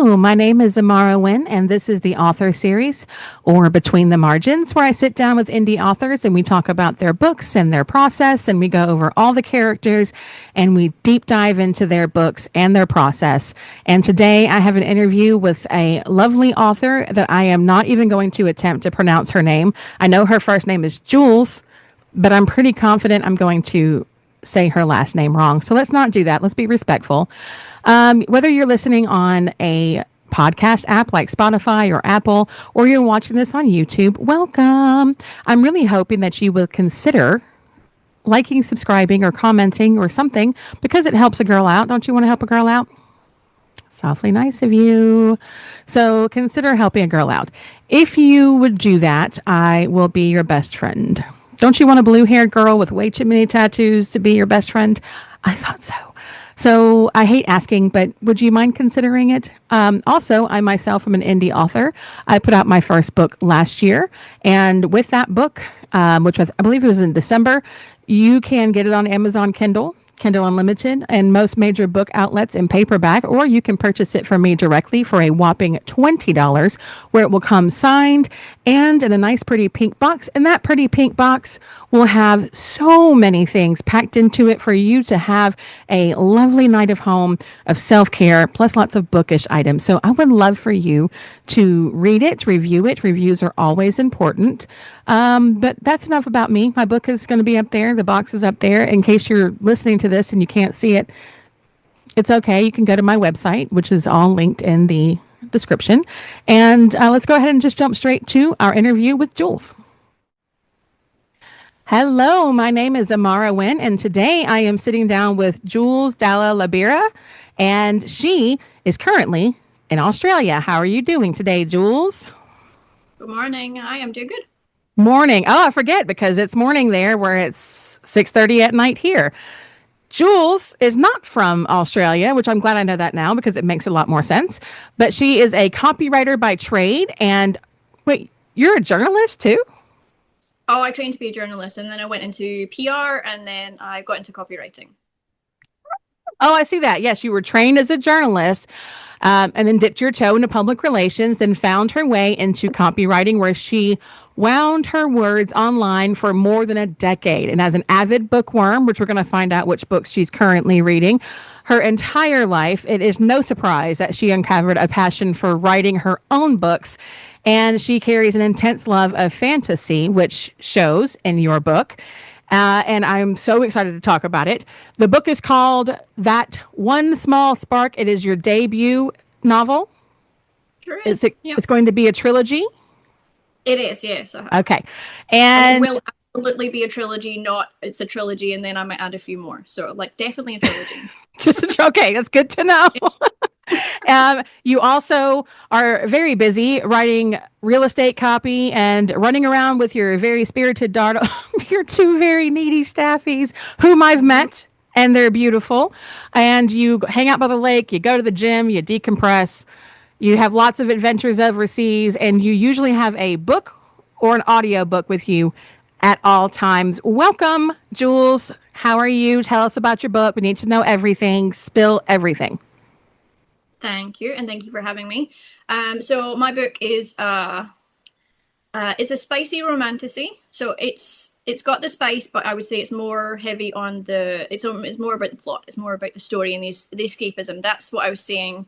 Hello, my name is Amara Wynn, and this is the author series, or Between the Margins, where I sit down with indie authors and we talk about their books and their process, and we go over all the characters and we deep dive into their books and their process. And today I have an interview with a lovely author that I am not even going to attempt to pronounce her name. I know her first name is Jules, but I'm pretty confident I'm going to say her last name wrong. So let's not do that. Let's be respectful. Whether you're listening on a podcast app like Spotify or Apple, or you're watching this on YouTube, welcome. I'm really hoping that you will consider liking, subscribing, or commenting or something because it helps a girl out. Don't you want to help a girl out? It's awfully nice of you. So consider helping a girl out. If you would do that, I will be your best friend. Don't you want a blue-haired girl with way too many tattoos to be your best friend? I thought so. So I hate asking, but would you mind considering it? Also, I myself am an indie author. I put out my first book last year. And with that book, which I believe it was in December, you can get it on Amazon Kindle Unlimited, and most major book outlets in paperback, or you can purchase it from me directly for a whopping $20, where it will come signed and in a nice pretty pink box. And that pretty pink box will have so many things packed into it for you to have a lovely night of home of self-care, plus lots of bookish items. So I would love for you to read it, review it. Reviews are always important. But that's enough about me. My book is going to be up there. The box is up there. In case you're listening to this and you can't see it, it's okay. You can go to my website, which is all linked in the description. And let's go ahead and just jump straight to our interview with Jules. Hello, my name is Amara Wynn, and today I am sitting down with Jules Dalla-Libera, and she is currently in Australia. How are you doing today, Jules? Good morning. I am doing good. Morning. Oh, I forget because it's morning there where it's 6:30 at night here. Jules is not from Australia, which I'm glad I know that now because it makes a lot more sense. But she is a copywriter by trade. And wait, you're a journalist too? Oh, I trained to be a journalist and then I went into PR and then I got into copywriting. Oh, I see that. Yes, you were trained as a journalist and then dipped your toe into public relations, then found her way into copywriting where she wound her words online for more than a decade. And as an avid bookworm, which we're going to find out which books she's currently reading, her entire life, it is no surprise that she uncovered a passion for writing her own books. And she carries an intense love of fantasy, which shows in your book. And I'm so excited to talk about it. The book is called That One Small Spark. It is your debut novel. Sure is. It's going to be a trilogy? It is, yes. Okay. And it will absolutely be a trilogy, not it's a trilogy, and then I might add a few more. So, like, definitely a trilogy. Okay, that's good to know. You also are very busy writing real estate copy and running around with your very spirited daughter, your two very needy staffies, whom I've met, and they're beautiful. And you hang out by the lake, you go to the gym, you decompress, you have lots of adventures overseas, and you usually have a book or an audio book with you at all times. Welcome, Jules. How are you? Tell us about your book. We need to know everything. Spill everything. Thank you, and thank you for having me. So my book is it's a spicy romantasy. So it's got the spice, but I would say it's more heavy on it's more about the plot. It's more about the story and the escapism. That's what I was saying.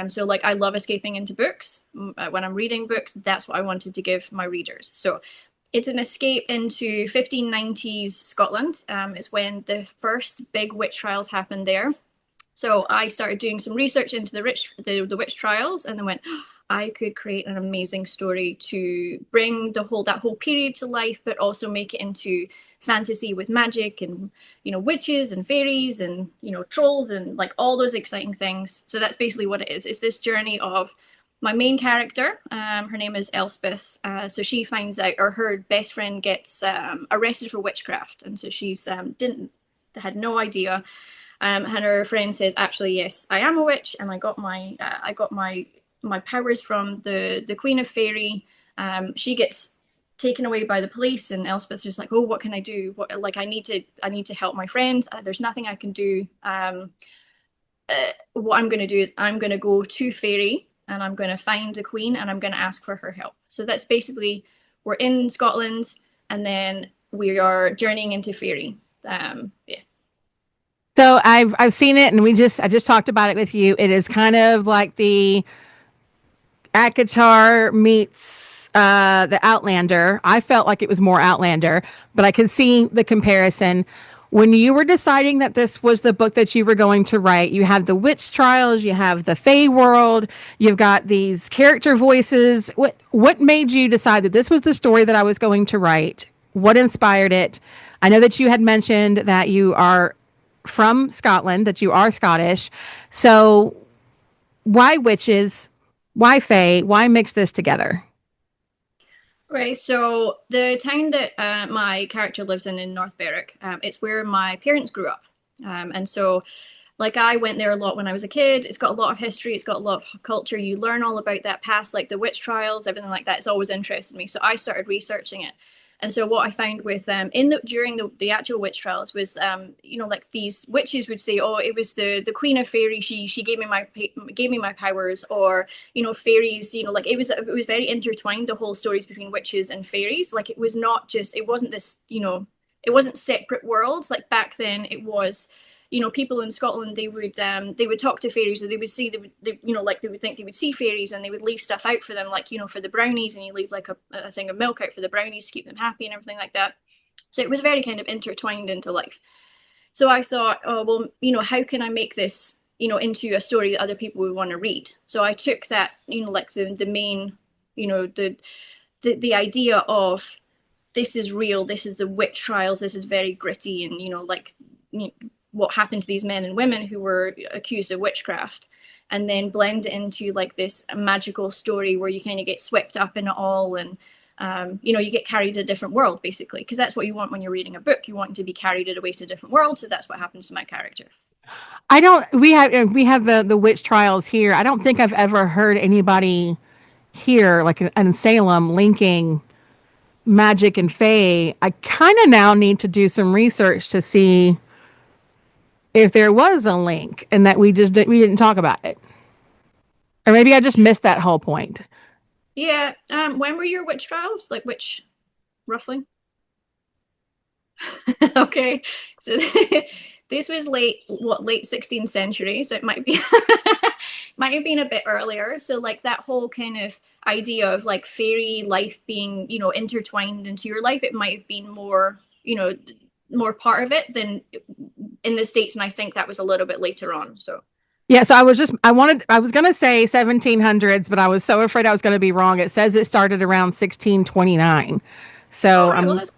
So like I love escaping into books. When I'm reading books, that's what I wanted to give my readers. So it's an escape into 1590s Scotland. It's when the first big witch trials happened there. So I started doing some research into the witch trials, and then went, I could create an amazing story to bring that whole period to life, but also make it into fantasy with magic and, witches and fairies and, trolls and like all those exciting things. So that's basically what it is. It's this journey of my main character. Her name is Elspeth. So she finds out, or her best friend gets arrested for witchcraft. And so she's had no idea. And her friend says, actually, yes, I am a witch, and I got my powers from the Queen of Faerie. She gets taken away by the police, and Elspeth's just like, oh, what can I do? I need to help my friend. There's nothing I can do. what I'm going to do is I'm going to go to Faerie and I'm going to find the queen and I'm going to ask for her help. So that's basically, we're in Scotland and then we are journeying into Faerie. Yeah. So I've seen it, and I just talked about it with you. It is kind of like the Akatar meets the Outlander. I felt like it was more Outlander, but I could see the comparison. When you were deciding that this was the book that you were going to write, you have the witch trials, you have the Fae world, you've got these character voices. What made you decide that this was the story that I was going to write? What inspired it? I know that you had mentioned that you are from Scotland, that you are Scottish. So why witches? Why Fae? Why mix this together? Right, so the town that my character lives in North Berwick, it's where my parents grew up. And so, like, I went there a lot when I was a kid. It's got a lot of history, it's got a lot of culture. You learn all about that past, like the witch trials, everything like that. It's always interested me. So I started researching it. And so what I found with during the actual witch trials was like these witches would say, oh, it was the queen of fairy, she gave me my powers, or fairies, like it was very intertwined, the whole stories between witches and fairies. Like, it wasn't this, it wasn't separate worlds like back then. It was, people in Scotland, they would talk to fairies, or they would see they would think they would see fairies, and they would leave stuff out for them, like for the brownies, and you leave like a thing of milk out for the brownies to keep them happy and everything like that. So it was very kind of intertwined into life. So I thought, oh well, how can I make this into a story that other people would want to read? So I took that, like the main, the idea of, this is real, this is the witch trials, this is very gritty, and like what happened to these men and women who were accused of witchcraft, and then blend it into like this magical story where you kind of get swept up in it all, and you get carried to a different world, basically, because that's what you want when you're reading a book. You want to be carried away to a different world. So that's what happens to my character. I don't. We have the witch trials here. I don't think I've ever heard anybody here, like in Salem, linking magic and fae. I kind of now need to do some research to see if there was a link, and that we didn't talk about it, or maybe I just missed that whole point. Yeah. When were your witch trials? Like, which, roughly? Okay. So this was late 16th century. So it might be might have been a bit earlier. So like that whole kind of idea of like fairy life being, intertwined into your life, it might have been more part of it than in the States. And I think that was a little bit later on. So Yeah, so I was going to say 1700s, but I was so afraid I was going to be wrong. It says it started around 1629. all So right, well, that's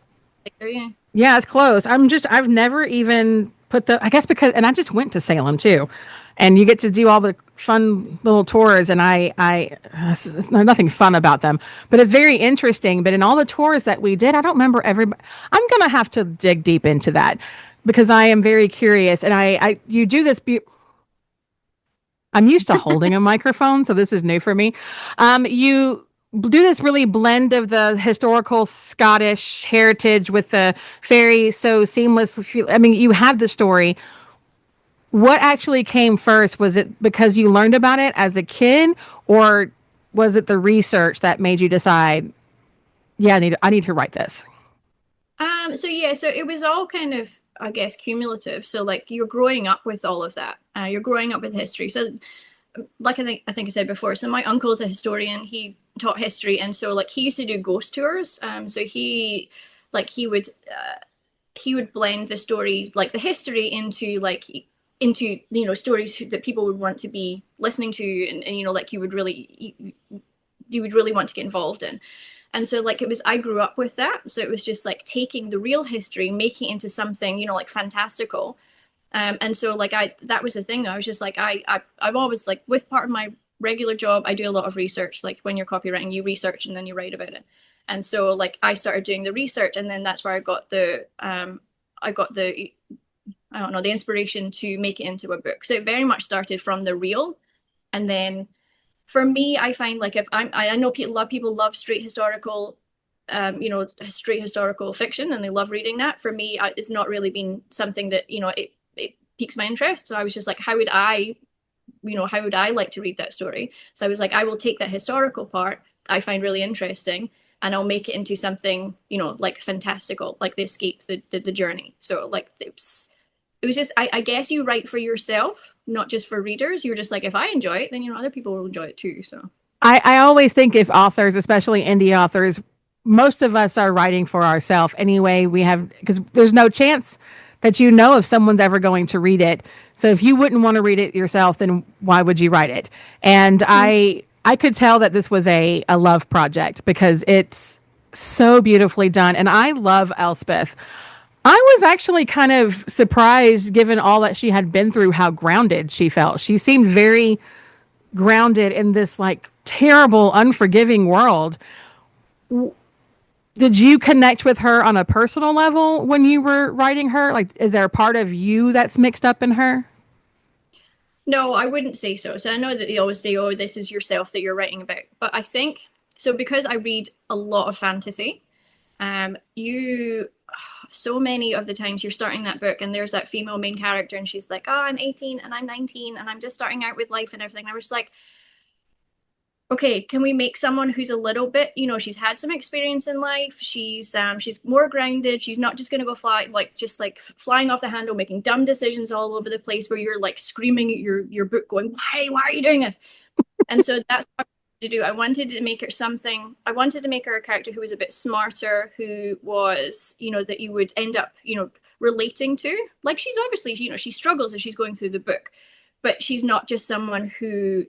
later, yeah. yeah, it's close. I've never even I guess because, and I just went to Salem too. And you get to do all the fun little tours, and there's nothing fun about them, but it's very interesting. But in all the tours that we did, I don't remember everybody. I'm going to have to dig deep into that because I am very curious. And you do this. I'm used to holding a microphone, so this is new for me. You do this really blend of the historical Scottish heritage with the fairy, so seamless. I mean, you have the story. What actually came first? Was it because you learned about it as a kid, or was it the research that made you decide, yeah, I need to write this? So yeah, so it was all kind of, I guess, cumulative. So like you're growing up with all of that. You're growing up with history. So like I think I said before, so my uncle is a historian. He taught history, and so like he used to do ghost tours. So he would blend the stories, like the history, into stories that people would want to be listening to, and like you would really want to get involved in. And so like I grew up with that. So it was just like taking the real history, making it into something, like fantastical. And so like that was the thing. I was just like, I've always, like, with part of my regular job, I do a lot of research. Like when you're copywriting, you research and then you write about it. And so like I started doing the research, and then that's where I got the I don't know, the inspiration to make it into a book. So it very much started from the real. And then for me, I find like I know a lot of people love straight historical fiction, and they love reading that. For me, it's not really been something that, piques my interest. So I was just like, how would I, how would I like to read that story? So I was like, I will take that historical part I find really interesting, and I'll make it into something, like fantastical, like the escape, the journey. So like it was just, I guess you write for yourself, not just for readers. You're just like, if I enjoy it, then other people will enjoy it too. So I always think if authors, especially indie authors, most of us are writing for ourselves anyway. We have, because there's no chance that if someone's ever going to read it. So if you wouldn't want to read it yourself, then why would you write it? And I could tell that this was a love project because it's so beautifully done. And I love Elspeth. I was actually kind of surprised, given all that she had been through, how grounded she felt. She seemed very grounded in this like terrible, unforgiving world. Did you connect with her on a personal level when you were writing her? Like, is there a part of you that's mixed up in her? no, I wouldn't say so. So I know that they always say, oh, this is yourself that you're writing about. But I think so because I read a lot of fantasy, you so many of the times you're starting that book and there's that female main character and she's like, oh, I'm 18 and I'm 19 and I'm just starting out with life and everything. And I was like, okay, can we make someone who's a little bit, she's had some experience in life, she's more grounded, she's not just gonna go flying off the handle, making dumb decisions all over the place where you're like screaming at your book going, why are you doing this? And so that's what I wanted to do. I wanted to make her something. I wanted to make her a character who was a bit smarter, who was, that you would end up, relating to. Like she's obviously, she struggles as she's going through the book, but she's not just someone who,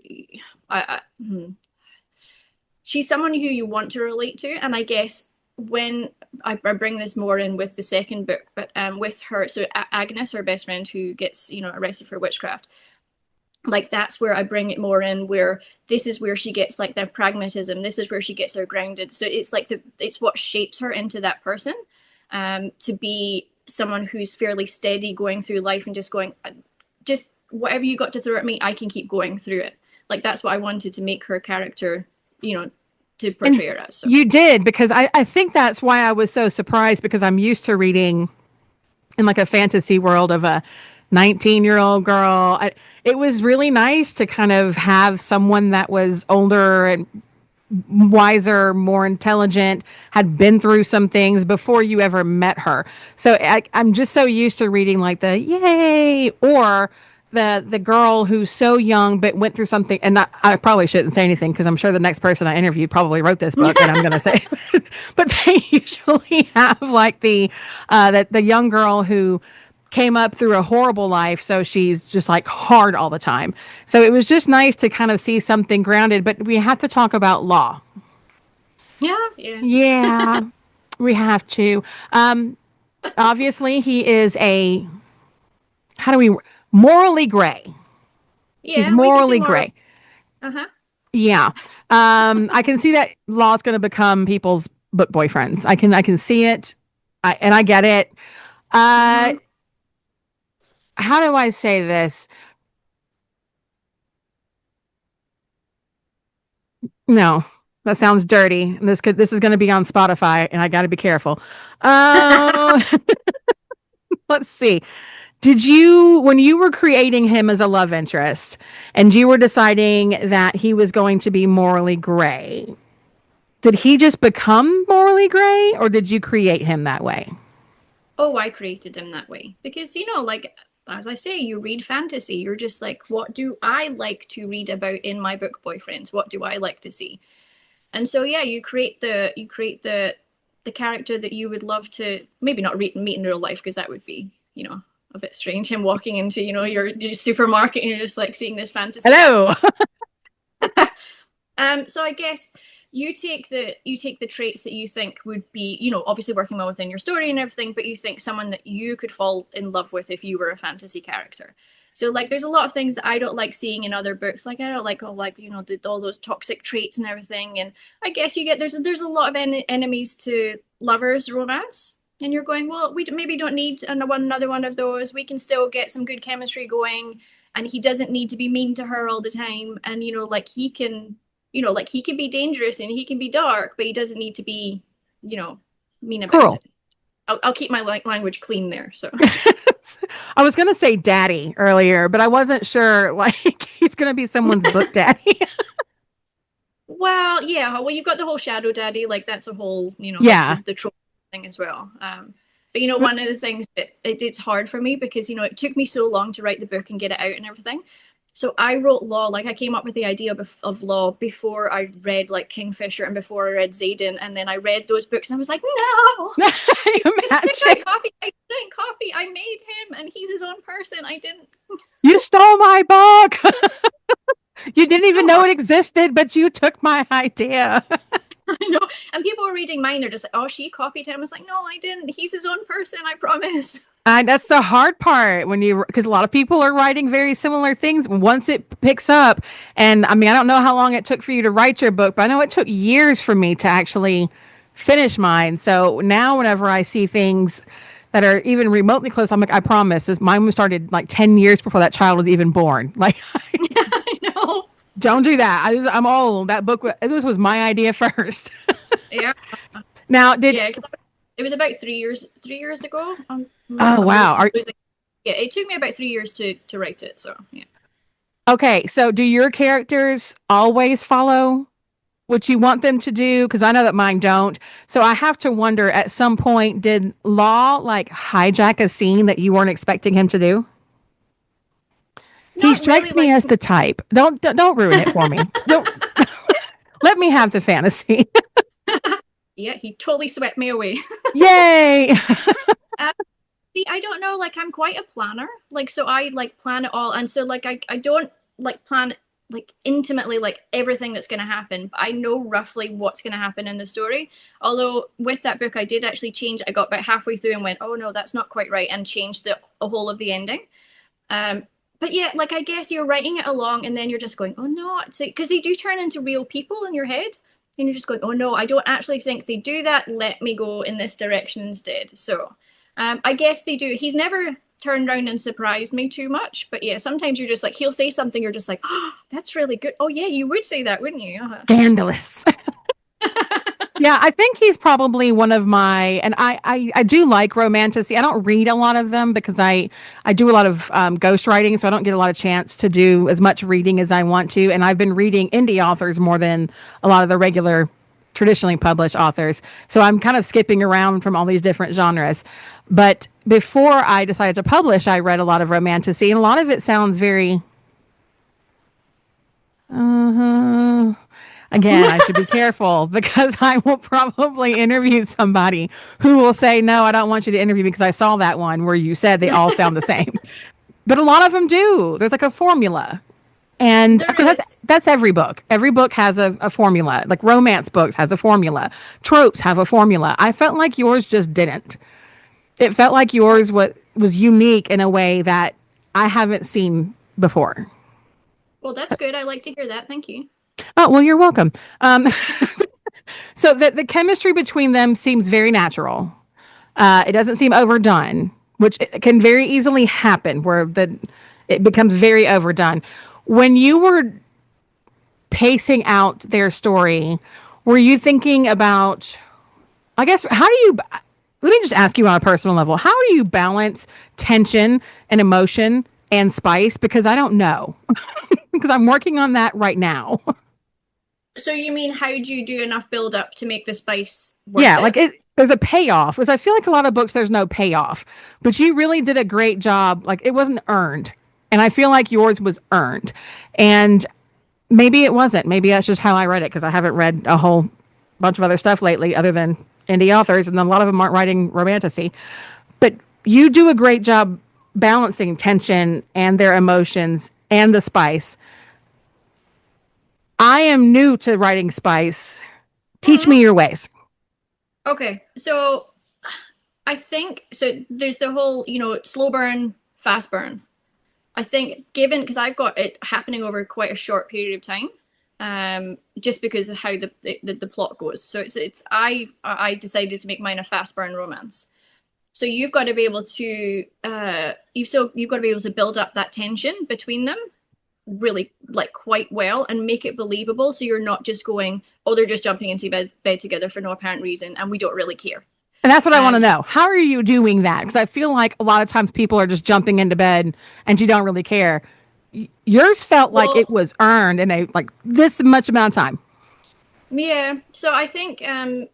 she's someone who you want to relate to. And I guess when I bring this more in with the second book, but with her, so Agnes, her best friend who gets, arrested for witchcraft, like that's where I bring it more in, where this is where she gets like the pragmatism, this is where she gets her grounded. So it's like it's what shapes her into that person, to be someone who's fairly steady going through life and just going, just whatever you got to throw at me, I can keep going through it. Like that's what I wanted to make her character, to portray her as. So. You did, because I think that's why I was so surprised, because I'm used to reading in like a fantasy world of a 19-year-old girl. It was really nice to kind of have someone that was older and wiser, more intelligent, had been through some things before you ever met her. So I'm just so used to reading like the yay, or the girl who's so young but went through something. And I probably shouldn't say anything because I'm sure the next person I interviewed probably wrote this book, and I'm going to say, but they usually have like the young girl who came up through a horrible life, so she's just like hard all the time. So it was just nice to kind of see something grounded, but we have to talk about law. Yeah, we have to. Obviously he is how do we morally gray. He's Yeah, we could say morally more. gray. Uh-huh. Yeah. I can see that law's going to become people's book boyfriends. I can see it. And I get it. Uh, Mm-hmm. how do I say this? No, that sounds dirty. This is going to be on Spotify, and I got to be careful. Uh, let's see. Did you, when you were creating him as a love interest, and you were deciding that he was going to be morally gray, did he just become morally gray, or did you create him that way? Oh, I created him that way because like as I say, you read fantasy. You're just like, what do I like to read about in my book boyfriends? What do I like to see? And so yeah, you create the character that you would love to maybe not meet in real life because that would be a bit strange. Him walking into your supermarket and you're just like seeing this fantasy Hello. So I guess you take the traits that you think would be, obviously working well within your story and everything, but you think someone that you could fall in love with if you were a fantasy character. So like there's a lot of things that I don't like seeing in other books. Like I don't like all those toxic traits and everything. And I guess there's a lot of enemies to lovers romance. And you're going, well, we maybe don't need another one of those. We can still get some good chemistry going, and he doesn't need to be mean to her all the time. And like he can be dangerous and he can be dark, but he doesn't need to be, mean about Cruel. it. I'll keep my language clean there. So I was going to say daddy earlier, but I wasn't sure. Like, he's going to be someone's book daddy. Well, yeah. Well, you've got the whole shadow daddy, like that's a whole, like Yeah. the trope thing as well. But one of the things that it's hard for me because it took me so long to write the book and get it out and everything. So I wrote Law, like I came up with the idea of Law before I read like Kingfisher and before I read Xaden, and then I read those books and I was like, no, Imagine. I didn't copy, I made him, and he's his own person. I didn't. You stole my book. You didn't even know No, it existed, but you took my idea. I know. And people were reading mine, they're just like, oh, she copied him. I was like, no, I didn't. He's his own person, I promise. That's the hard part because a lot of people are writing very similar things once it picks up. And I mean, I don't know how long it took for you to write your book, but I know it took years for me to actually finish mine. So now, whenever I see things that are even remotely close, I'm like, I promise, mine was started like 10 years before that child was even born. Like, I know. don't do that. I'm old. That book, this was my idea first. Yeah. Now, Yeah, because it was about 3 years ago. Oh, wow. Yeah, it took me about 3 years to write it. So yeah. Okay, so do your characters always follow what you want them to do? Because I know that mine don't. So I have to wonder, at some point, did Law like hijack a scene that you weren't expecting him to do? He Not really. strikes me as the type. Don't ruin it for me. Don't let me have the fantasy. Yeah, he totally swept me away. Yay! uh, See, I don't know. Like, I'm quite a planner. Like, so I like plan it all, and so like I don't like plan like intimately like everything that's going to happen, but I know roughly what's going to happen in the story. Although with that book, I did actually change. I got about halfway through and went, "Oh no, that's not quite right," and changed the whole of the ending. But yeah, like I guess you're writing it along, and then you're just going, "Oh no," because they do turn into real people in your head, and you're just going, "Oh no, I don't actually think they do that. Let me go in this direction instead." So, I guess they do. He's never turned around and surprised me too much, but yeah, sometimes you're just like he'll say something, you're just like, "Oh, that's really good." Oh yeah, you would say that, wouldn't you? Scandalous. Yeah, I think he's probably one of my, and I do like Romantasy. I don't read a lot of them because I do a lot of ghost writing, so I don't get a lot of chance to do as much reading as I want to. And I've been reading indie authors more than a lot of the regular traditionally published authors. So I'm kind of skipping around from all these different genres. But before I decided to publish, I read a lot of Romantasy, and a lot of it sounds very, uh again, I should be careful because I will probably interview somebody who will say, no, I don't want you to interview because I saw that one where you said they all sound the same. But a lot of them do. There's like a formula. And There that's every book. Every book has a formula. Like romance books has a formula. Tropes have a formula. I felt like yours just didn't. It felt like yours was unique in a way that I haven't seen before. Well, that's good. I like to hear that. Thank you. Oh, well, you're welcome. So the chemistry between them seems very natural. It doesn't seem overdone, which can very easily happen where it becomes very overdone. When you were pacing out their story, were you thinking about, I guess, let me just ask you on a personal level, how do you balance tension and emotion and spice? Because I don't know, because I'm working on that right now. So you mean how do you do enough build up to make the spice worth Yeah, it? there's a payoff. Because I feel like a lot of books there's no payoff, but you really did a great job. Like it wasn't earned, and I feel like yours was earned. And maybe it wasn't. Maybe that's just how I read it because I haven't read a whole bunch of other stuff lately, other than indie authors, and a lot of them aren't writing romantasy. But you do a great job balancing tension and their emotions and the spice. I am new to writing spice. Teach me Mhm. your ways. Okay, so I think so. There's the whole, slow burn, fast burn. I think given because I've got it happening over quite a short period of time, just because of how the plot goes. So I decided to make mine a fast burn romance. So you've got to be able to you've got to be able to build up that tension between them really like quite well and make it believable. So you're not just going, oh, they're just jumping into bed together for no apparent reason, and we don't really care. And that's what I want to Um, know. How are you doing that? Because I feel like a lot of times people are just jumping into bed and you don't really care. Yours felt like well, it was earned in a like this much amount of time. yeah. So I think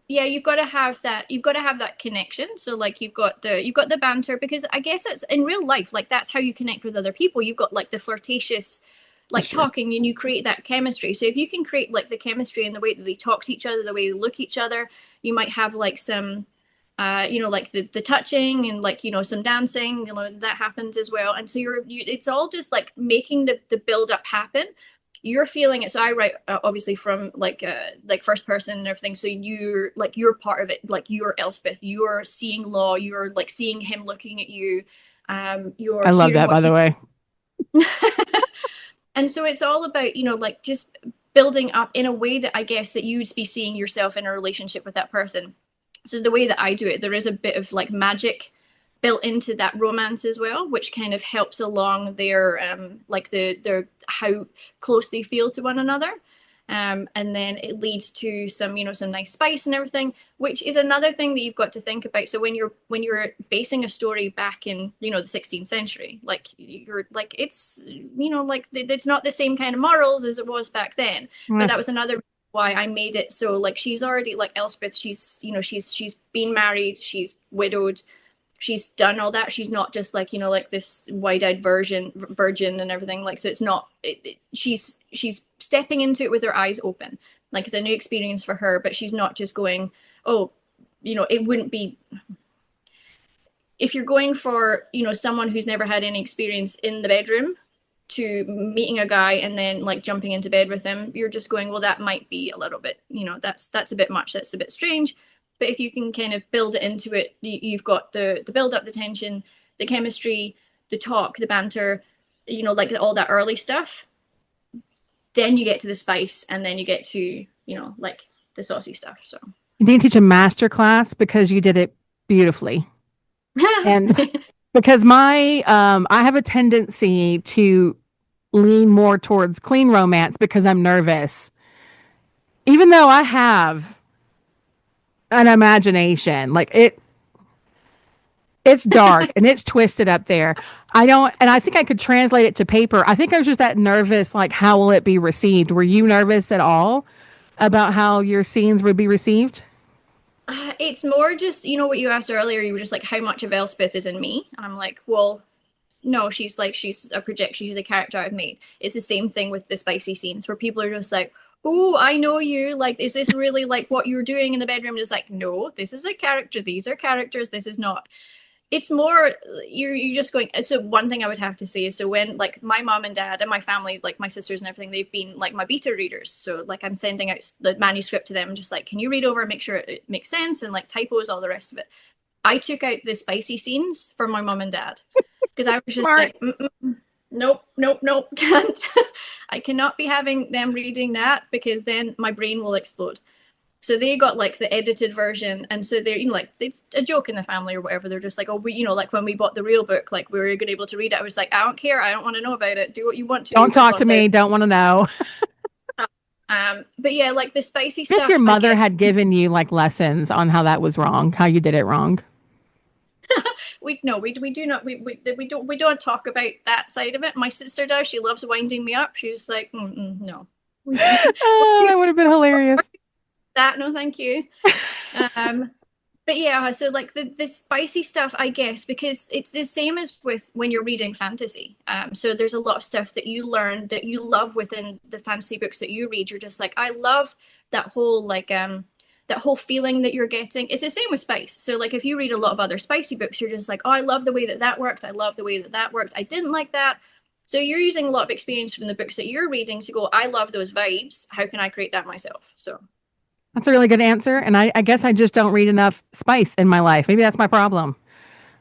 yeah, you've got to have that connection. So like you've got the banter because I guess it's in real life, like that's how you connect with other people. You've got like the flirtatious That's like true. talking and you create that chemistry. So if you can create like the chemistry in the way that they talk to each other, the way they look at each other, you might have like some like the touching and like, some dancing, that happens as well. And so it's all just like making the build up happen. You're feeling it. So I write obviously from like first person and everything. So you're part of it. Like you're Elspeth. You're seeing Law. You're like seeing him looking at you. You're I love hearing that, what by the he. way. And so it's all about like just building up in a way that I guess that you'd be seeing yourself in a relationship with that person. So the way that I do it, there is a bit of like magic built into that romance as well, which kind of helps along their like their how close they feel to one another. And then it leads to some, some nice spice and everything, which is another thing that you've got to think about. So when you're basing a story back in, the 16th century, like you're like it's, like it's not the same kind of morals as it was back then. But that Yes. was another why I made it so like she's already like Elspeth, she's been married, she's widowed, she's done all that. She's not just like like this wide-eyed virgin and everything. Like so, it's not. She's stepping into it with her eyes open. Like it's a new experience for her, but she's not just going. Oh, it wouldn't be if you're going for someone who's never had any experience in the bedroom to meeting a guy and then like jumping into bed with him. You're just going, well, that might be a little bit, that's a bit much. That's a bit strange. But if you can kind of build it into it, you've got the build up, the tension, the chemistry, the talk, the banter, like all that early stuff. Then you get to the spice, and then you get to like the saucy stuff. So You need to teach a master class because you did it beautifully. And because I have a tendency to lean more towards clean romance because I'm nervous. Even though I have an imagination, like it's dark and it's twisted up there. I don't, and I think I could translate it to paper. I think I was just that nervous, like, how will it be received? Were you nervous at all about how your scenes would be received? it's more just what you asked earlier. You were just like, how much of Elspeth is in me? And I'm like, well, no, she's a projection. She's a character I've made. It's the same thing with the spicy scenes where people are just like, oh, I know you. Like, is this really like what you're doing in the bedroom? It's like, no, this is a character. These are characters. This is not. It's more you're just going. So one thing I would have to say is so when like my mom and dad and my family, like my sisters and everything, they've been like my beta readers. So like I'm sending out the manuscript to them, just like, can you read over and make sure it makes sense and like typos, all the rest of it. I took out the spicy scenes for my mom and dad because I was just Smart. like, nope, nope, nope, can't. I cannot be having them reading that because then my brain will explode. So they got like the edited version, and so they're like it's a joke in the family or whatever. They're just like, oh, we like when we bought the real book, like we were going able to read it. I was like, I don't care, I don't want to know about it. Do what you want to Don't as talk long to as I. me. Don't want to know. But yeah, like the spicy If your stuff, I mother guess had given you like lessons on how that was wrong, how you did it wrong. we no, we do not we don't talk about that side of it. My sister does. She loves winding me up. She's like, no, Oh, that would have been hilarious. that no, thank you. Um, but yeah, so like the spicy stuff, I guess, because it's the same as with when you're reading fantasy. So there's a lot of stuff that you learn that you love within the fantasy books that you read. You're just like, I love that whole that whole feeling that you're getting. It's the same with spice. So like if you read a lot of other spicy books, you're just like, oh, I love the way that that worked. I love the way that that worked. I didn't like that. So you're using a lot of experience from the books that you're reading to go, I love those vibes. How can I create that myself? So That's a really good answer. And I guess I just don't read enough spice in my life. Maybe that's my problem.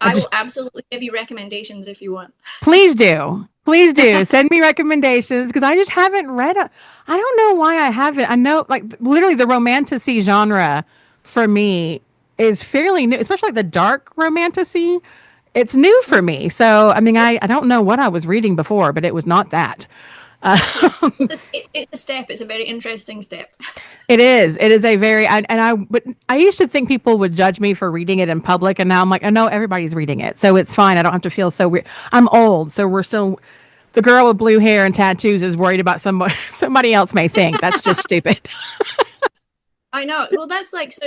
I I will just, absolutely give you recommendations if you want. please do. Please do. Send me recommendations because I just haven't read a, I don't know why I haven't. I know, like, literally the romantasy genre for me is fairly new, especially like the dark romantasy. It's new for me. So, I mean, I don't know what I was reading before, but it was not that. Yes, it's a step. It's a very interesting step. It is. It is a very, but I used to think people would judge me for reading it in public, and now I'm like, I know everybody's reading it, so it's fine. I don't have to feel so weird. I'm old, so we're still. The girl with blue hair and tattoos is worried about somebody somebody else may think. That's just stupid. I know. Well, that's like, so,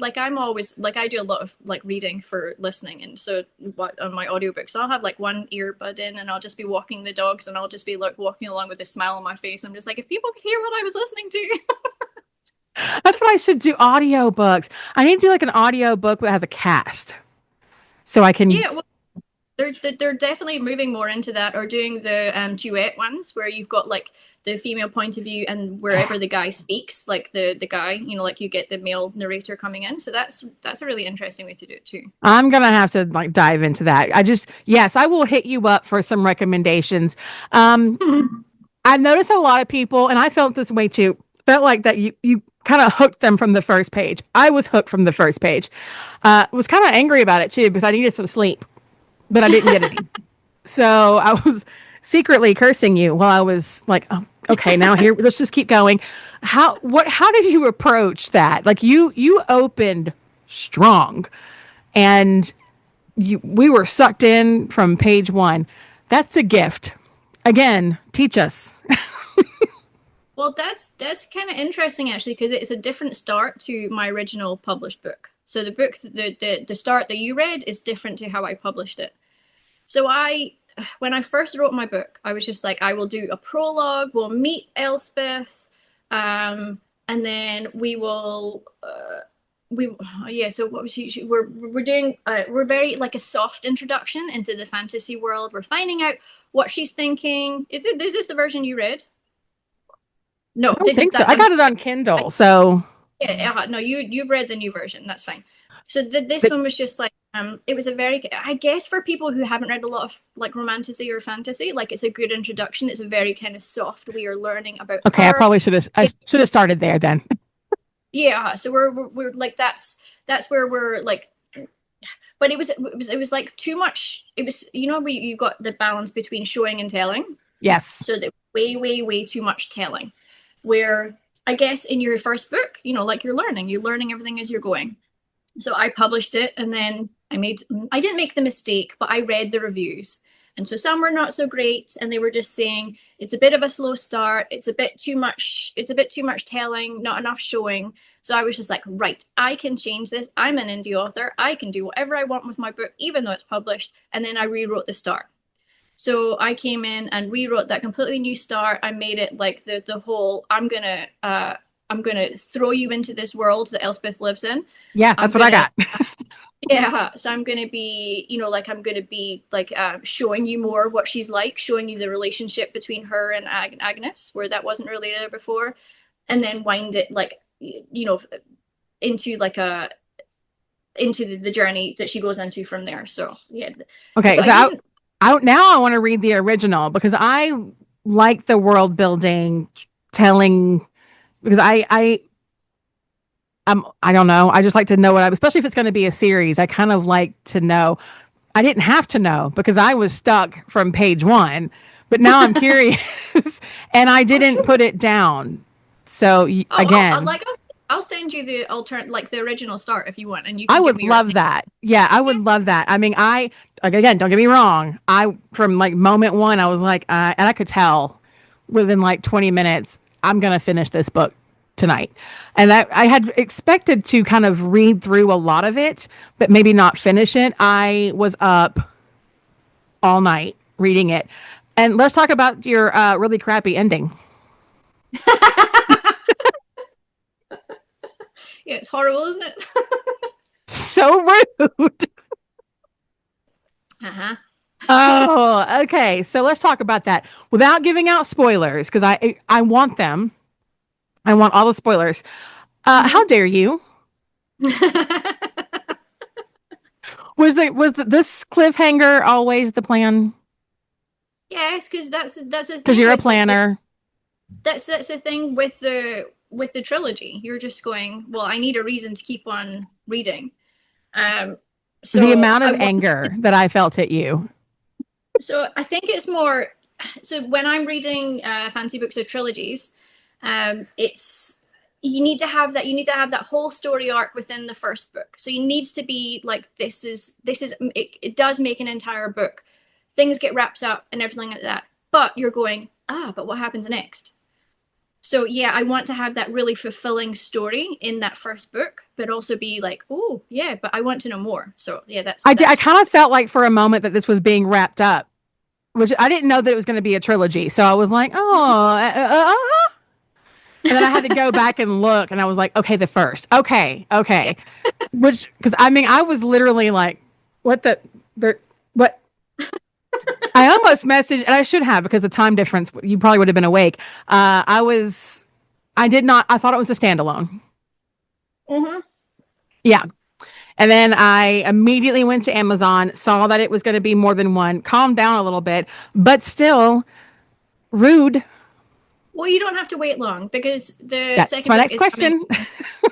like I'm always like, I do a lot of like reading for listening. And so what on my audiobooks, I'll have like one earbud in and I'll just be walking the dogs and I'll just be like walking along with a smile on my face. I'm just like, if people could hear what I was listening to. That's what I should do. Audiobooks. I need to do like an audiobook that has a cast, so I can. Yeah, well, they're definitely moving more into that, or doing the duet ones where you've got like the female point of view and wherever the guy speaks, like the guy, like you get the male narrator coming in. So that's a really interesting way to do it too. I'm gonna have to like dive into that. Yes, I will hit you up for some recommendations. I've noticed a lot of people, and I felt this way too. Felt like that you kind of hooked them from the first page. I was hooked from the first page. Was kind of angry about it too because I needed some sleep, but I didn't get any. So I was secretly cursing you while I was like, oh, okay, now here, let's just keep going. How did you approach that? Like you opened strong, and we were sucked in from page one. That's a gift. Again, teach us. Well, that's kind of interesting actually, because it's a different start to my original published book. So the book, the start that you read is different to how I published it. So when I first wrote my book, I was just like, I will do a prologue. We'll meet Elspeth, and then we will. So what was we're doing? We're very like a soft introduction into the fantasy world. We're finding out what she's thinking. Is this the version you read? No, I don't think so. I got it on Kindle, so yeah. No, you've read the new version. That's fine. So this one was just like it was a very, I guess, for people who haven't read a lot of like romantasy or fantasy, like it's a good introduction. It's a very kind of soft. We are learning about. Okay, her. I should have started there then. Yeah, so we're like that's where we're like, but it was like too much. It was you got the balance between showing and telling. Yes. So that way too much telling. Where I guess in your first book, like you're learning everything as you're going. So I published it, and then I didn't make the mistake, but I read the reviews. And so some were not so great, and they were just saying it's a bit of a slow start, it's a bit too much telling, not enough showing. So I was just like, right, I can change this. I'm an indie author. I can do whatever I want with my book, even though it's published. And then I rewrote the start. So I came in and rewrote that completely new start. I made it like the whole I'm gonna throw you into this world that Elspeth lives in. Yeah, that's what I got. Yeah, so I'm gonna be, showing you more what she's like, showing you the relationship between her and Agnes, where that wasn't really there before, and then wind it into the journey that she goes into from there. So yeah. Okay, so I want to read the original because I like the world building, telling, because I don't know. I just like to know especially if it's going to be a series. I kind of like to know. I didn't have to know because I was stuck from page one, but now I'm curious, and I didn't put it down. So again, I'll send you the like the original start if you want, and you. I would love that. Yeah, I would love that. I mean, again, don't get me wrong. From like moment one, I was like, and I could tell within like 20 minutes, I'm gonna finish this book tonight. And I had expected to kind of read through a lot of it, but maybe not finish it. I was up all night reading it. And let's talk about your really crappy ending. Yeah, it's horrible, isn't it? So rude. Uh-huh. Oh, okay. So let's talk about that without giving out spoilers, because I want them. I want all the spoilers. How dare you? Was this cliffhanger always the plan? Yes, because that's the thing. Because you're a planner. That's the thing with the trilogy. You're just going, well, I need a reason to keep on reading. So the amount of anger that I felt at you. So I think it's more, so when I'm reading fancy books or trilogies, it's you need to have that whole story arc within the first book. So you needs to be like it does make an entire book. Things get wrapped up and everything like that. But you're going, but what happens next? So yeah, I want to have that really fulfilling story in that first book, but also be like, oh yeah, but I want to know more. So yeah, I that's kind of felt like for a moment that this was being wrapped up, which I didn't know that it was going to be a trilogy. So I was like, and then I had to go back and look, and I was like, okay, the first. Okay, yeah. okay. Which, because I mean, I was literally like, what what? I almost messaged, and I should have because the time difference, you probably would have been awake. I did not, I thought it was a standalone. Mm-hmm. Yeah. And then I immediately went to Amazon, saw that it was going to be more than one, calmed down a little bit, but still rude. Well, you don't have to wait long because the That's second my book next is coming. question.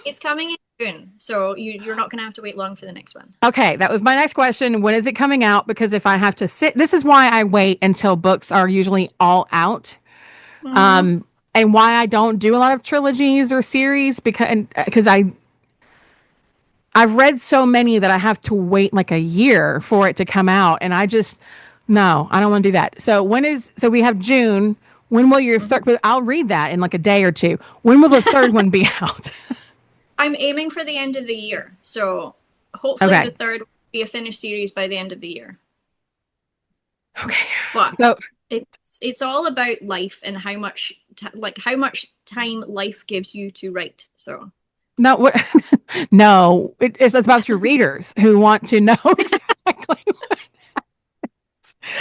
It's coming in June, so you're not going to have to wait long for the next one. Okay, that was my next question. When is it coming out? Because if I have to sit, this is why I wait until books are usually all out. Mm-hmm. And why I don't do a lot of trilogies or series because I've read so many that I have to wait like a year for it to come out, and I just no, I don't want to do that. So we have June. When will your Mm-hmm. third? But I'll read that in like a day or two. When will the third one be out? I'm aiming for the end of the year, so hopefully Okay. the third will be a finished series by the end of the year. Okay. But So it's all about life and how much time life gives you to write. So no, what? No, it's about your readers who want to know exactly.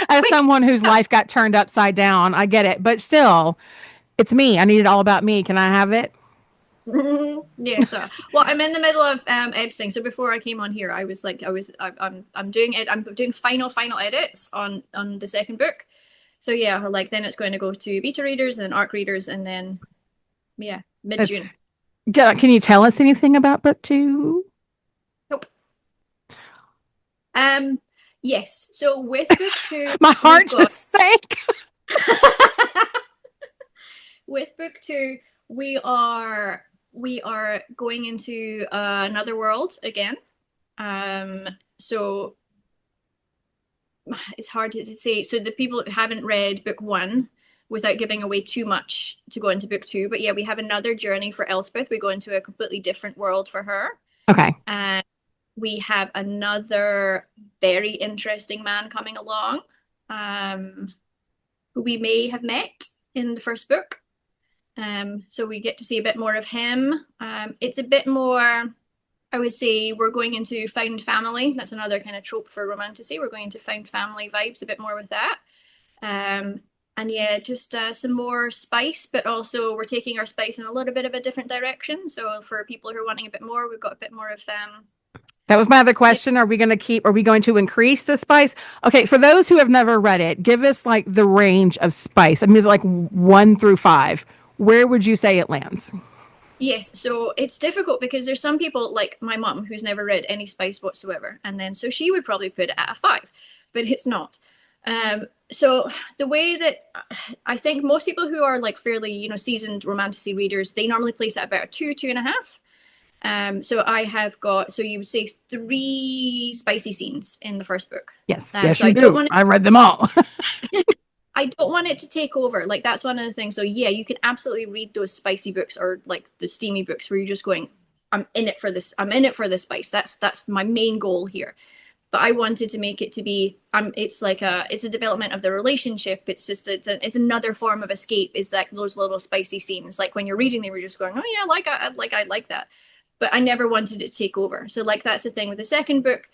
As quick. someone whose life got turned upside down, I get it, but still, it's me. I need it all about me. Can I have it? Yeah, so well, I'm in the middle of editing. So before I came on here, I was like, I'm doing it. I'm doing final edits on the second book. So yeah, like then it's going to go to beta readers and then ARC readers, and then yeah, mid June. It's. Can you tell us anything about book two? Nope. Um, yes. So with book two, My we've heart got just sank. with book two, we are going into another world again. So it's hard to say. So the people that haven't read book one, without giving away too much to go into book two, but yeah, we have another journey for Elspeth. We go into a completely different world for her. Okay. And we have another very interesting man coming along, who we may have met in the first book. So we get to see a bit more of him. It's a bit more, I would say, we're going into found family. That's another kind of trope for Romantasy. We're going into found family vibes a bit more with that. And yeah, just some more spice, but also we're taking our spice in a little bit of a different direction. So for people who are wanting a bit more, we've got a bit more of That was my other yeah. question. Are we going to increase the spice? Okay, for those who have never read it, give us like the range of spice. I mean, is it like 1 through 5? Where would you say it lands? Yes, so it's difficult because there's some people like my mum who's never read any spice whatsoever, and then so she would probably put it at a 5, but it's not. So the way that I think most people who are like fairly, seasoned romantasy readers, they normally place it about a 2.5. So I have got, so you would say 3 spicy scenes in the first book. Yes, yes, So you do. I read them all. I don't want it to take over. Like that's one of the things. So yeah, you can absolutely read those spicy books or like the steamy books where you're just going, I'm in it for this. I'm in it for the spice. That's my main goal here. But I wanted to make it to be, it's like it's a development of the relationship. It's just, it's another form of escape. Is like those little spicy scenes. Like when you're reading, they were just going, oh yeah, I like that. But I never wanted it to take over. So like that's the thing with the second book.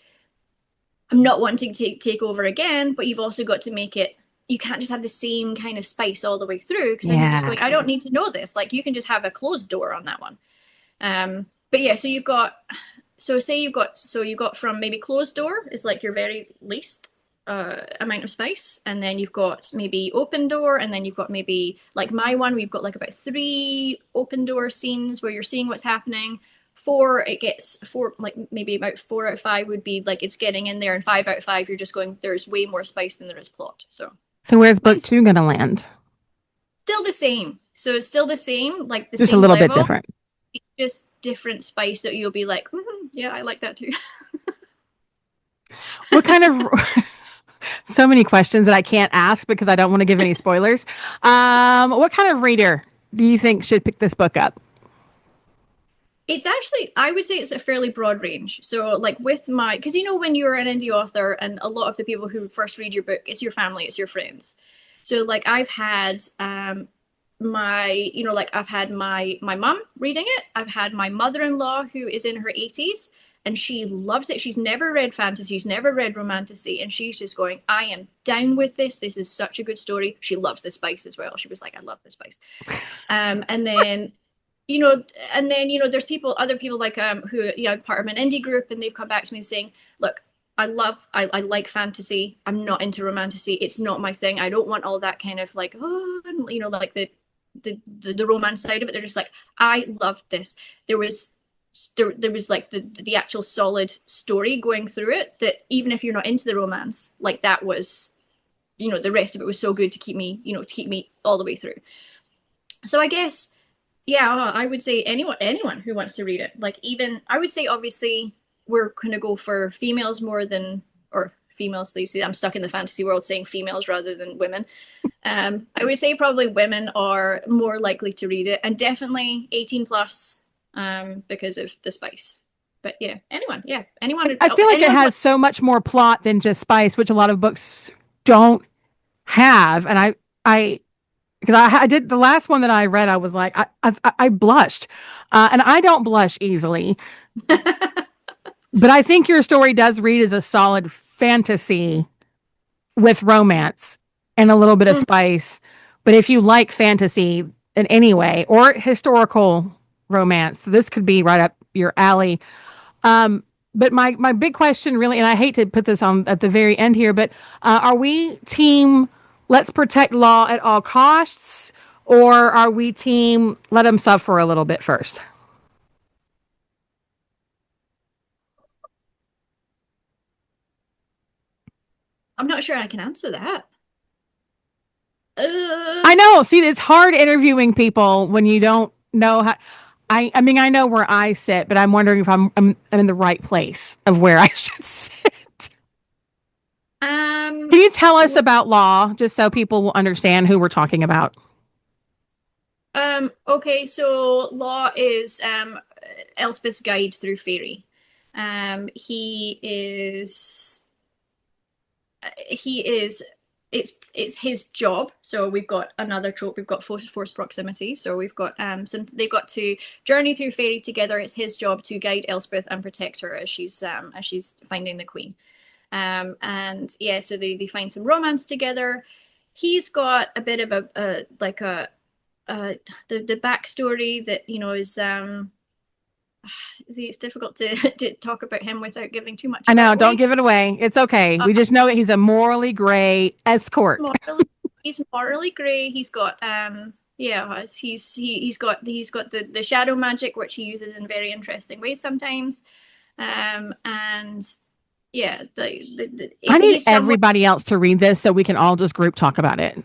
I'm not wanting to take over again, but you've also got to make it, you can't just have the same kind of spice all the way through because then you're just going, I don't need to know this. Like you can just have a closed door on that one. But yeah, so you've got from maybe closed door is like your very least amount of spice, and then you've got maybe open door, and then you've got maybe like my one, we've got like about 3 open door scenes where you're seeing what's happening. 4, it gets 4, like maybe about 4 out of 5 would be like it's getting in there, and 5 out of 5 you're just going, there's way more spice than there is plot. So So where's book Mine's two gonna land? still the same. So it's still the same, like the Just a same little bit level. different. It's just different spice that you'll be like, yeah, I like that too. What kind of so many questions that I can't ask because I don't want to give any spoilers. What kind of reader do you think should pick this book up? It's actually, I would say it's a fairly broad range. So, like with my, because you know, when you're an indie author and a lot of the people who first read your book, it's your family, it's your friends. So, like, I've had like I've had my mum reading it. I've had my mother-in-law who is in her 80s and she loves it. She's never read fantasy, she's never read romantasy, and she's just going, I am down with this. This is such a good story. She loves the spice as well. She was like, I love the spice. And then you know, and then there's other people like who I'm part of an indie group, and they've come back to me saying, look, I like fantasy. I'm not into romantasy. It's not my thing. I don't want all that kind of like like the romance side of it. They're just like, I loved this. There was like the actual solid story going through it, that even if you're not into the romance, like that was, the rest of it was so good to keep me, to keep me all the way through. So I guess, yeah, I would say anyone who wants to read it. Like, even I would say obviously we're gonna go for females more than, or females. They see I'm stuck in the fantasy world saying females rather than women. I would say probably women are more likely to read it, and definitely 18 plus, because of the spice. But yeah, anyone, I feel like it anyone who has wants. so much more plot than just spice, which a lot of books don't have. And I, because I did the last one that I read, I was like, I blushed, and I don't blush easily. But I think your story does read as a solid fantasy with romance and a little bit of spice. But if you like fantasy in any way or historical romance, this could be right up your alley. But my big question really, and I hate to put this on at the very end here, but are we team let's protect law at all costs, or are we team let them suffer a little bit first? I'm not sure I can answer that. I Uh, know. See, it's hard interviewing people when you don't know how. I mean, I know where I sit, but I'm wondering if I'm in the right place of where I should sit. um, Can you tell us about law, just so people will understand who we're talking about? okay, so Law is Elspeth's guide through Faerie. He is it's his job. So we've got another trope. We've got forced proximity. So we've got they've got to journey through Faerie together. It's his job to guide Elspeth and protect her as she's finding the queen. And yeah, so they find some romance together. He's got a bit of a like a the backstory that is see, it's difficult to to talk about him without giving too much I of it know. Don't away. give it away. It's okay. Uh, We just know that he's a morally gray escort. he's morally grey. He's got he's got the shadow magic, which he uses in very interesting ways sometimes. And yeah, I need he's someone. everybody else to read this so we can all just group talk about it.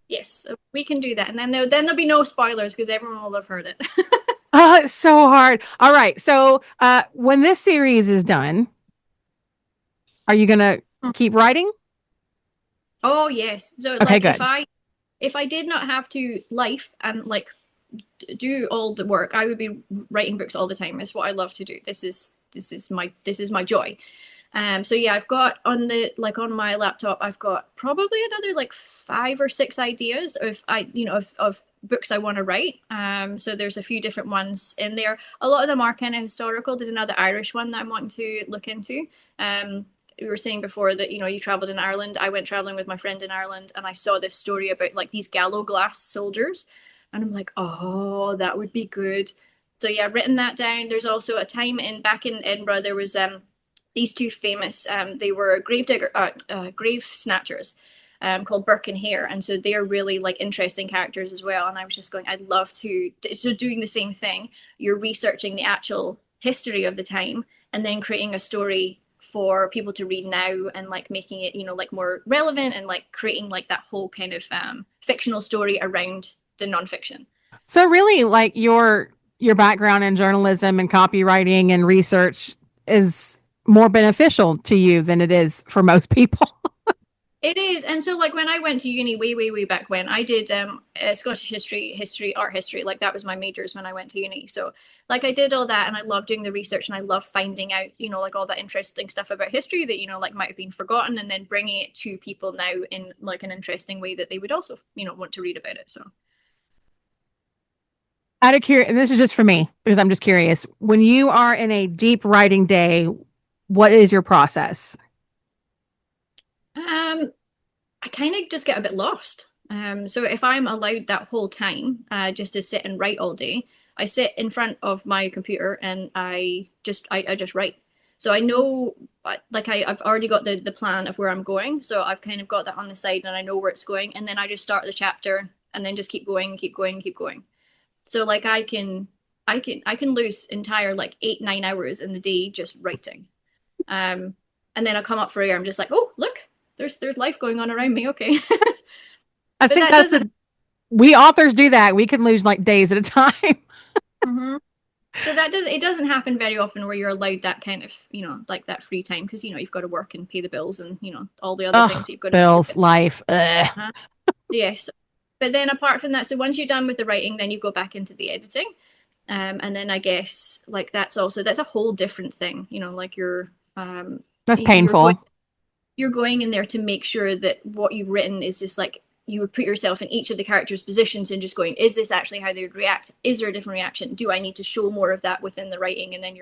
Yes, so we can do that, and then there'll be no spoilers because everyone will have heard it. It's so hard. All right. So when this series is done, are you going to keep writing? Oh yes. So Okay, like good. if I did not have to life and like do all the work, I would be writing books all the time. It's what I love to do. This is my joy. So yeah, I've got on my laptop, I've got probably another like 5 or 6 ideas of books I want to write. So there's a few different ones in there. A lot of them are kind of historical. There's another Irish one that I'm wanting to look into. We were saying before that you traveled in Ireland. I went traveling with my friend in Ireland, and I saw this story about like these gallows glass soldiers, and I'm like, oh, that would be good. So yeah, I've written that down. There's also a time back in Edinburgh. There was these two famous. They were grave snatchers. Called Burke and Hare, and so they're really like interesting characters as well. And I was just going, I'd love to. So doing the same thing, you're researching the actual history of the time, and then creating a story for people to read now, and like making it, like more relevant, and like creating like that whole kind of fictional story around the nonfiction. So really, like your background in journalism and copywriting and research is more beneficial to you than it is for most people. It is. And so like when I went to uni way back when, I did Scottish history, art history. Like that was my majors when I went to uni. So like I did all that, and I love doing the research, and I love finding out, like all that interesting stuff about history that, like might have been forgotten, and then bringing it to people now in like an interesting way that they would also, want to read about it. So Out of curiosity, and this is just for me because I'm just curious. When you are in a deep writing day, what is your process? I kind of just get a bit lost. So if I'm allowed that whole time just to sit and write all day, I sit in front of my computer and I just write. So I know, like I've already got the plan of where I'm going. So I've kind of got that on the side, and I know where it's going. And then I just start the chapter and then just keep going, keep going, keep going. So like I can lose entire like 8, 9 hours in the day just writing. And then I'll come up for air. I'm just like, oh look, there's life going on around me. Okay. I But think that that's doesn't. we authors do that. We can lose like days at a time. Mhm. So it doesn't happen very often where you're allowed that kind of, like that free time, because you've got to work and pay the bills, and all the other things Ugh, that you've got to do. bills, life. Ugh. Uh, yes. But then apart from that, so once you're done with the writing, then you go back into the editing. And then I guess like that's a whole different thing, like That's you're going painful. you're going in there to make sure that what you've written is just like, you would put yourself in each of the characters' positions and just going, is this actually how they would react? Is there a different reaction? Do I need to show more of that within the writing? And then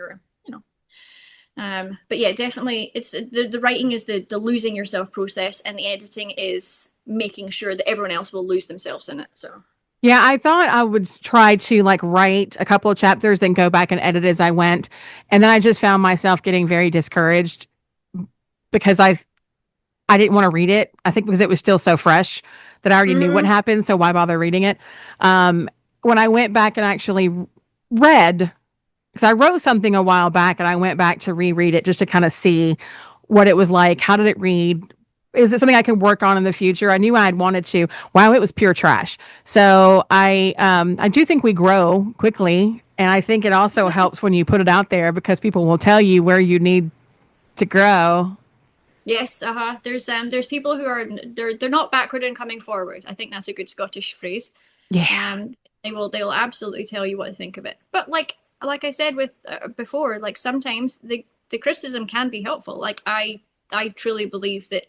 but yeah, definitely, it's the writing is the losing yourself process, and the editing is making sure that everyone else will lose themselves in it. So, Yeah, I thought I would try to like write a couple of chapters, then go back and edit as I went. And then I just found myself getting very discouraged because I didn't want to read it. I think because it was still so fresh that I already knew what mm-hmm. happened. So why bother reading it? Um, when I went back and actually read, because I wrote something a while back and I went back to reread it just to kind of see what it was like. How did it read? Is it something I can work on in the future? I knew I had wanted to. Wow, it was pure trash. So I do think we grow quickly, and I think it also helps when you put it out there because people will tell you where you need to grow. Yes, there's people who are, they're not backward in coming forward. I think that's a good Scottish phrase. Yeah. Um, they will absolutely tell you what to think of it. But like I said with before, like sometimes the criticism can be helpful. Like I truly believe that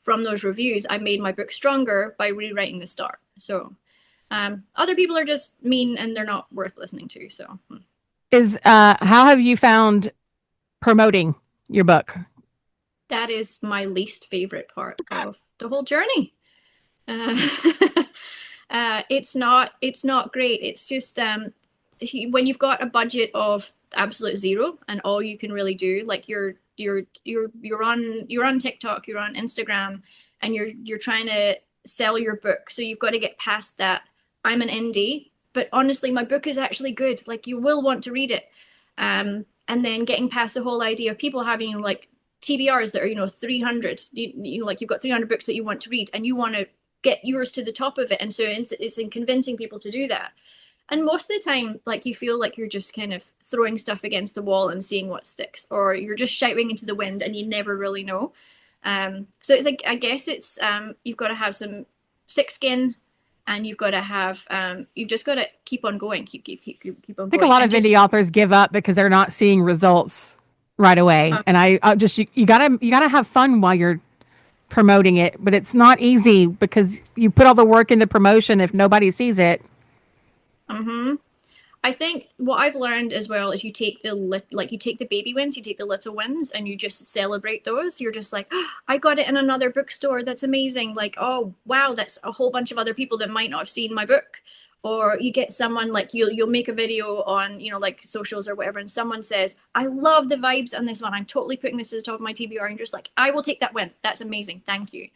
from those reviews, I made my book stronger by rewriting the start. So other people are just mean and they're not worth listening to. So Is how have you found promoting your book? that is my least favorite part of the whole journey. Uh, it's not great. It's just when you've got a budget of absolute zero and all you can really do, like you're on TikTok, you're on Instagram, and you're trying to sell your book. So you've got to get past that. I'm an indie, but honestly, my book is actually good. Like you will want to read it. And then getting past the whole idea of people having like TBRs that are 300. Like you've got 300 books that you want to read, and you want to get yours to the top of it. And so it's in convincing people to do that. And most of the time, like you feel like you're just kind of throwing stuff against the wall and seeing what sticks, or you're just shouting into the wind and you never really know. So it's like, I guess it's you've got to have some thick skin, and you've just got to keep on going, keep on I think a going, lot and of just indie authors give up because they're not seeing results right away. uh, And I just you gotta have fun while you're promoting it, but it's not easy because you put all the work into promotion if nobody sees it. mm-hmm. I think what I've learned as well is you take you take the baby wins, you take the little wins, and you just celebrate those. You're just like, oh, I got it in another bookstore. That's amazing. Like, oh wow, that's a whole bunch of other people that might not have seen my book. Or you get someone like you'll make a video on like socials or whatever, and someone says, I love the vibes on this one. I'm totally putting this to the top of my TBR, and you're just like, I will take that win. That's amazing. Thank you.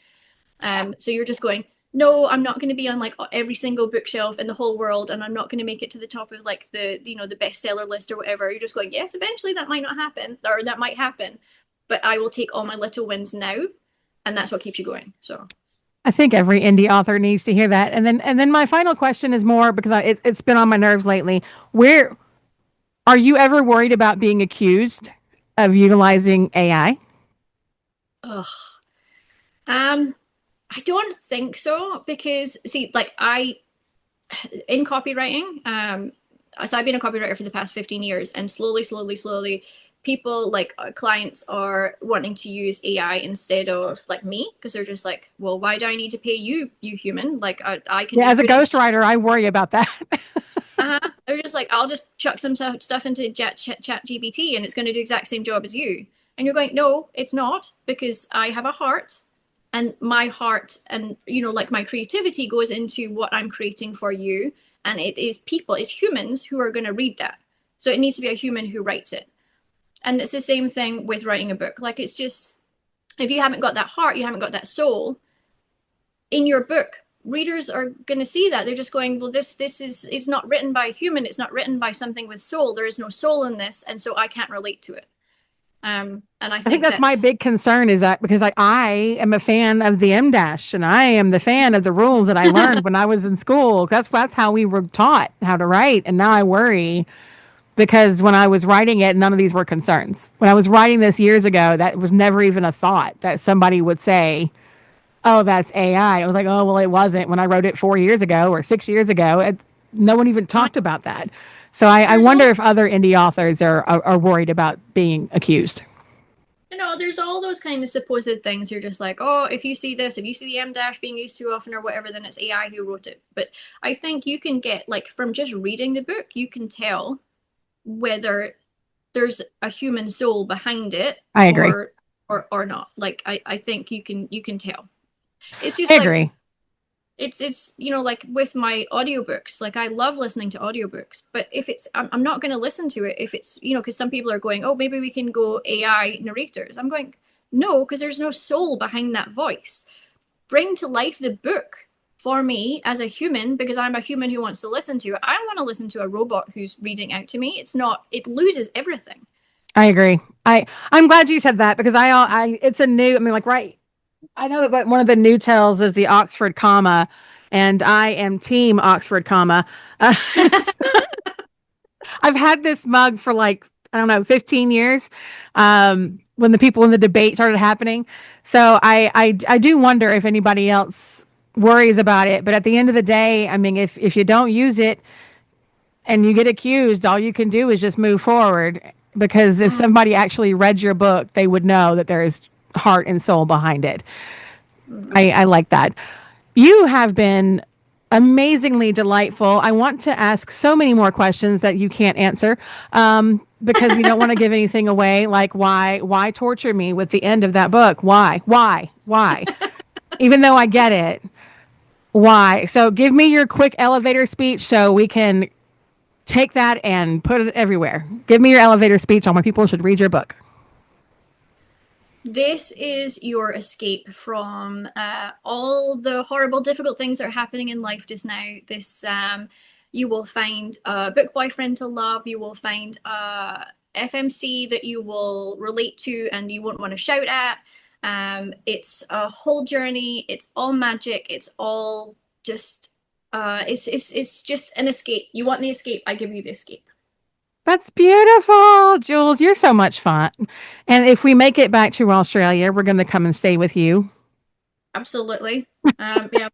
So you're just going, no, I'm not going to be on like every single bookshelf in the whole world, and I'm not going to make it to the top of like the bestseller list or whatever. You're just going, yes, eventually that might not happen, or that might happen, but I will take all my little wins now, and that's what keeps you going. So I think every indie author needs to hear that. And then my final question is more because it's been on my nerves lately. Where are you ever worried about being accused of utilizing AI? ugh. um I don't think so, because see, like, I in copywriting, so I've been a copywriter for the past 15 years, and slowly people, like, clients are wanting to use AI instead of like me, because they're just like, well, why do I need to pay you, you human? Like, I can Yeah, just as a put it into ghostwriter, I worry about that. they're just like, I'll just chuck some stuff into chat GPT and it's going to do the exact same job as you. And you're going, no, it's not, because I have a heart, and my heart and, like, my creativity goes into what I'm creating for you. And it is people, it's humans who are going to read that. So it needs to be a human who writes it. And it's the same thing with writing a book. Like, it's just, if you haven't got that heart, you haven't got that soul in your book, readers are going to see that. They're just going, well, this is, it's not written by a human, it's not written by something with soul, there is no soul in this, and so I can't relate to it. And I I think think that's my that's big concern is that because I am a fan of the M dash and I am the fan of the rules that I learned when I was in school. That's how we were taught how to write. And now I worry because when I was writing it, none of these were concerns. When I was writing this years ago, that was never even a thought that somebody would say, oh, that's AI. I was like, oh, well, it wasn't when I wrote it 4 years ago or 6 years ago. No one even talked about that. So I there's wonder all if other indie authors are worried about being accused. there's all those kind of supposed things. You're just like, oh, if you see this, if you see the M dash being used too often or whatever, then it's AI who wrote it. But I think you can get, like, from just reading the book, you can tell whether there's a human soul behind it, I agree. or not. Like, I think you can tell. It's I just like, agree. it's like with my audiobooks, like, I love listening to audiobooks, but if it's, I'm not going to listen to it if it's, because some people are going, oh, maybe we can go AI narrators. I'm going, no, because there's no soul behind that voice. Bring to life the book for me as a human, because I'm a human who wants to listen to it. I don't want to listen to a robot who's reading out to me. It loses everything. I agree. I'm glad you said that because it's a new. I mean, like, right. I know that one of the new tells is the Oxford comma, and I am team Oxford comma. Uh, I've had this mug for like, I don't know, 15 years. When the people in the debate started happening. So I do wonder if anybody else worries about it. But at the end of the day, I mean, if you don't use it and you get accused, all you can do is just move forward. Because if somebody actually read your book, they would know that there is heart and soul behind it. I like that. You have been amazingly delightful. I want to ask so many more questions that you can't answer because we don't want to give anything away. Like, why torture me with the end of that book? Why? Even though I get it, why? So give me your quick elevator speech so we can take that and put it everywhere. Give me your elevator speech on why people should read your book. This is your escape from all the horrible, difficult things that are happening in life just now. You will find a book boyfriend to love. You will find a FMC that you will relate to and you won't want to shout at. It's a whole journey. It's all magic. It's all just it's just an escape. You want the escape? I give you the escape. That's beautiful, Jules. You're so much fun. And if we make it back to Australia, we're going to come and stay with you. Absolutely. Yeah,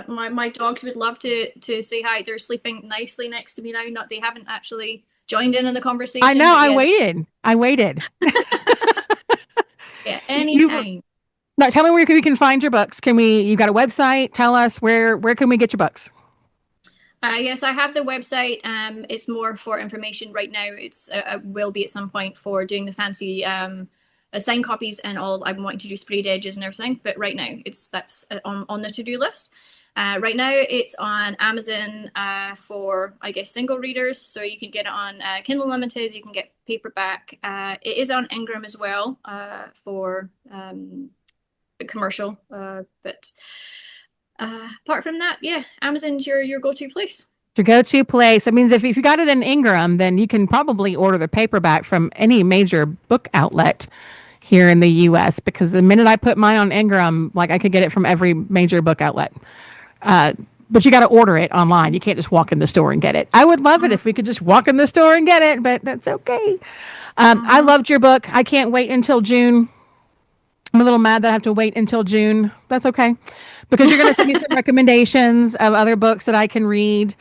my dogs would love to say hi. They're sleeping nicely next to me now. Not They haven't actually joined in on the I conversation. know. But I yeah, waited. I waited. yeah, You anytime. now tell me where we can find your books. You got a website? Tell us where can we get your books? Yes, I have the website. It's more for information right now. It's will be at some point for doing the fancy signed copies and all. I'm wanting to do sprayed edges and everything, but right now that's on the to-do list. Right now it's on Amazon for, I guess, single readers, so you can get it on Kindle Unlimited. You can get paperback. It is on Ingram as well for commercial, but. Apart from that, yeah, Amazon's your go-to place. Your go-to place. I mean, if you got it in Ingram, then you can probably order the paperback from any major book outlet here in the US, because the minute I put mine on Ingram, like I could get it from every major book outlet. But you got to order it online. You can't just walk in the store and get it. I would love it if we could just walk in the store and get it, but that's okay. I loved your book. I can't wait until June. I'm a little mad that I have to wait until June. That's okay, because you're going to send me some recommendations of other books that I can read,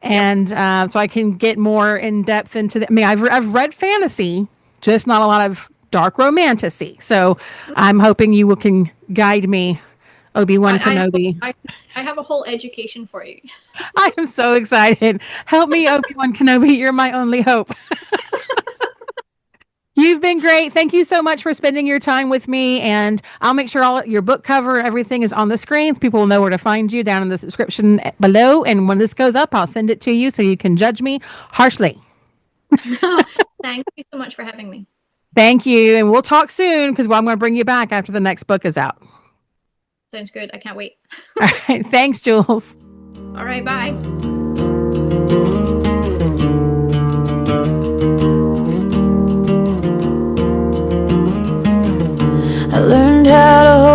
and so I can get more in depth into the. I mean, I've read fantasy, just not a lot of dark romantasy. So I'm hoping you can guide me, Obi-Wan Kenobi. I have a whole education for you. I am so excited. Help me, Obi-Wan Kenobi. You're my only hope. You've been great. Thank you so much for spending your time with me. And I'll make sure all your book cover and everything is on the screens. People will know where to find you down in the description below. And when this goes up, I'll send it to you so you can judge me harshly. Thank you so much for having me. Thank you. And we'll talk soon, because I'm going to bring you back after the next book is out. Sounds good. I can't wait. All right. Thanks, Jules. All right. Bye. I learned how to hold